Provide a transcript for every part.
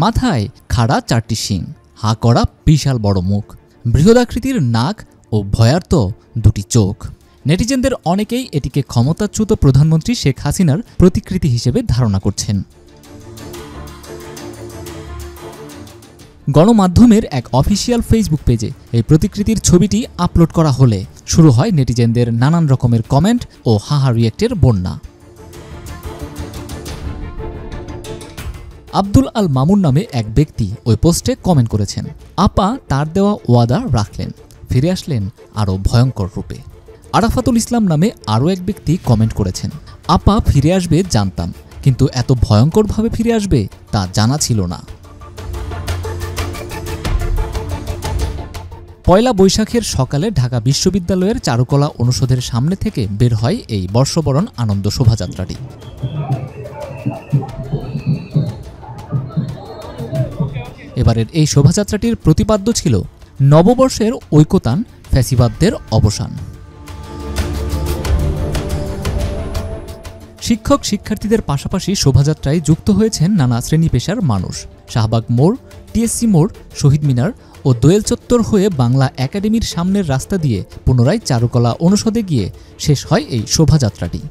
মাথায় খাড়া 4টি শিং, হা করা বিশাল বড় মুখ, বৃহদাকৃতির নাক ও ভয়ার্ত 2টি চোখ। নেটিজেনদের অনেকেই এটিকে ক্ষমতাচ্যুত প্রধানমন্ত্রী শেখ হাসিনার প্রতিকৃতি হিসেবে ধারণা করছেন। গণমাধ্যমের এক অফিসিয়াল ফেসবুক পেজে এই প্রতিকৃতির ছবিটি আপলোড করা হলে শুরু হয় নেটিজেনদের নানান রকমের কমেন্ট ও হাহা রিয়েক্টের বন্যা। আব্দুল আল মামুন নামে এক ব্যক্তি ওই পোস্টে কমেন্ট করেছেন, আপা তার দেওয়া ওয়াদা রাখলেন, ফিরে আসলেন আরও ভয়ঙ্কর রূপে। আরাফাতুল ইসলাম নামে আরও এক ব্যক্তি কমেন্ট করেছেন, আপা ফিরে আসবে জানতাম, কিন্তু এত ভয়ঙ্করভাবে ফিরে আসবে তা জানা ছিল না। পয়লা বৈশাখের সকালে ঢাকা বিশ্ববিদ্যালয়ের চারুকলা অনুষদের সামনে থেকে বের হয় এই বর্ষবরণ আনন্দ শোভাযাত্রাটি। এবারের এই শোভাযাত্রাটির প্রতিপাদ্য ছিল নববর্ষের ঐকতান, ফ্যাসিবাদদের অবসান। শিক্ষক শিক্ষার্থীদের পাশাপাশি শোভাযাত্রায় যুক্ত হয়েছেন নানা শ্রেণী পেশার মানুষ। শাহবাগ মোড়, টিএসসি মোড়, শহীদ মিনার ও দোয়েল চত্বর হয়ে বাংলা একাডেমির সামনের রাস্তা দিয়ে পুনরায় চারুকলা অনুষদে গিয়ে শেষ হয় এই শোভাযাত্রাটি।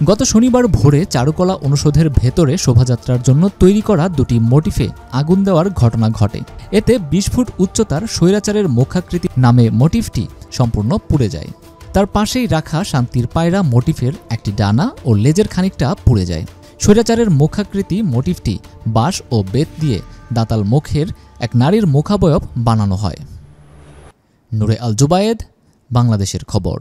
গত শনিবার ভোরে চারুকলা অনুষদের ভেতরে শোভাযাত্রার জন্য তৈরি করা 2টি মোটিফে আগুন দেওয়ার ঘটনা ঘটে। এতে 20 ফুট উচ্চতার স্বৈরাচারের মুখাকৃতি নামে মোটিফটি সম্পূর্ণ পুড়ে যায়। তার পাশেই রাখা শান্তির পায়রা মোটিফের একটি ডানা ও লেজের খানিকটা পুড়ে যায়। স্বৈরাচারের মুখাকৃতি মোটিফটি বাঁশ ও বেত দিয়ে দাতাল মুখের এক নারীর মুখাবয়ব বানানো হয়। নূরে আল জুবায়েদ, বাংলাদেশের খবর।